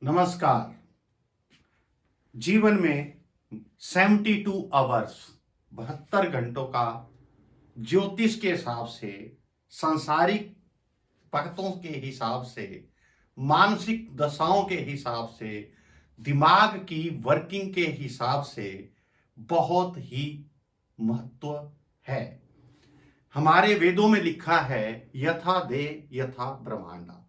नमस्कार। जीवन में 72 आवर्स 72 घंटों का ज्योतिष के हिसाब से, सांसारिक भक्तों के हिसाब से, मानसिक दशाओं के हिसाब से, दिमाग की वर्किंग के हिसाब से बहुत ही महत्व है। हमारे वेदों में लिखा है यथा देह यथा ब्रह्मांडा।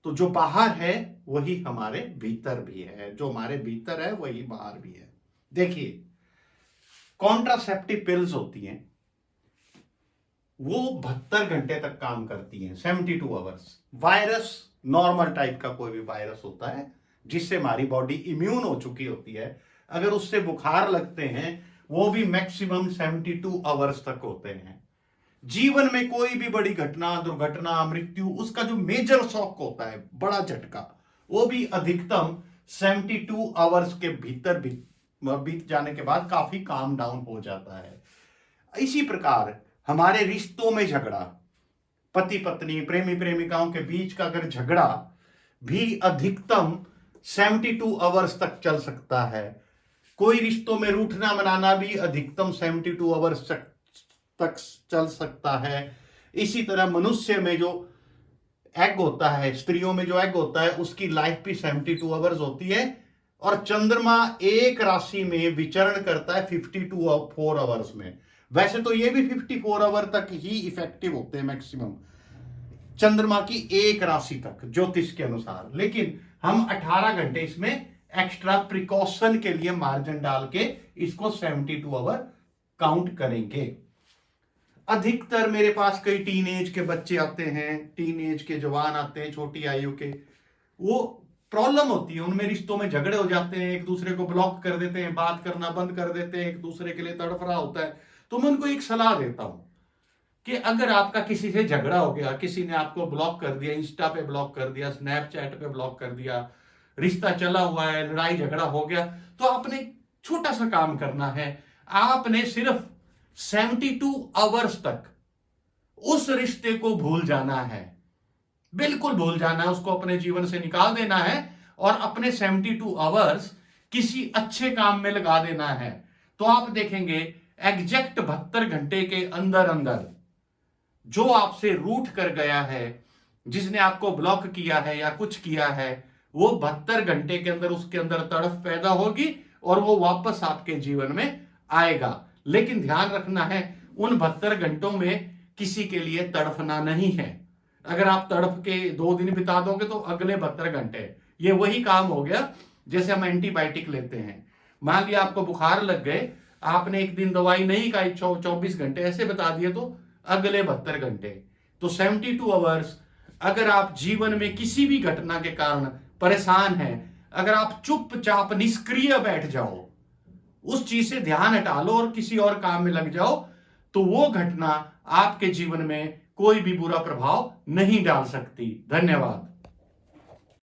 तो जो बाहर है वही हमारे भीतर भी है, जो हमारे भीतर है वही बाहर भी है। देखिए, कॉन्ट्रासेप्टिव पिल्स होती हैं, वो 72 घंटे तक काम करती हैं, 72 आवर्स। वायरस, नॉर्मल टाइप का कोई भी वायरस होता है जिससे हमारी बॉडी इम्यून हो चुकी होती है, अगर उससे बुखार लगते हैं वो भी मैक्सिमम 72 आवर्स तक होते हैं। जीवन में कोई भी बड़ी घटना, दुर्घटना, मृत्यु, उसका जो मेजर शॉक होता है, बड़ा झटका, वो भी अधिकतम 72 आवर्स के भीतर बीत जाने के बाद काफी काम डाउन हो जाता है। इसी प्रकार हमारे रिश्तों में झगड़ा, पति पत्नी, प्रेमी प्रेमिकाओं के बीच का अगर झगड़ा भी अधिकतम 72 आवर्स तक चल सकता है। कोई रिश्तों में रूठना मनाना भी अधिकतम 72 आवर्स तक चल सकता है। इसी तरह मनुष्य में जो एग होता है, स्त्रियों में जो एग होता है, उसकी लाइफ भी 72 आवर्स होती है। और चंद्रमा एक राशि में विचरण करता है 54 आवर्स में। वैसे तो ये भी 54 आवर तक ही इफेक्टिव होते हैं मैक्सिमम, चंद्रमा की एक राशि तक ज्योतिष के अनुसार। लेकिन हम 18 घंटे इसमें एक्स्ट्रा प्रिकॉशन के लिए मार्जिन डाल के इसको 72 आवर काउंट करेंगे। अधिकतर मेरे पास कई टीनेज के बच्चे आते हैं, टीनेज के जवान आते हैं, छोटी आयु के। वो प्रॉब्लम होती है, उनमें रिश्तों में झगड़े हो जाते हैं, एक दूसरे को ब्लॉक कर देते हैं, बात करना बंद कर देते हैं, एक दूसरे के लिए तड़फ रहा होता है। तो मैं उनको एक सलाह देता हूं कि अगर आपका किसी से झगड़ा हो गया, किसी ने आपको ब्लॉक कर दिया, इंस्टा पे ब्लॉक कर दिया, स्नैपचैट पे ब्लॉक कर दिया, रिश्ता चला हुआ है, लड़ाई झगड़ा हो गया, तो आपने छोटा सा काम करना है। आपने सिर्फ 72 आवर्स तक उस रिश्ते को भूल जाना है, बिल्कुल भूल जाना है, उसको अपने जीवन से निकाल देना है और अपने 72 आवर्स किसी अच्छे काम में लगा देना है। तो आप देखेंगे एग्जैक्ट 72 घंटे के अंदर अंदर जो आपसे रूठ कर गया है, जिसने आपको ब्लॉक किया है या कुछ किया है, वो 72 घंटे के अंदर उसके अंदर तड़फ पैदा होगी और वो वापस आपके जीवन में आएगा। लेकिन ध्यान रखना है, उन 72 घंटों में किसी के लिए तड़फना नहीं है। अगर आप तड़फ के 2 दिन बिता दोगे तो अगले 72 घंटे ये वही काम हो गया जैसे हम एंटीबायोटिक लेते हैं। मान लिया आपको बुखार लग गए, आपने एक दिन दवाई नहीं खाई, 24 घंटे ऐसे बता दिए, तो अगले 72 घंटे। तो 72 आवर्स। अगर आप जीवन में किसी भी घटना के कारण परेशान हैं, अगर आप चुपचाप निष्क्रिय बैठ जाओ, उस चीज से ध्यान हटा लो और किसी और काम में लग जाओ, तो वो घटना आपके जीवन में कोई भी बुरा प्रभाव नहीं डाल सकती। धन्यवाद।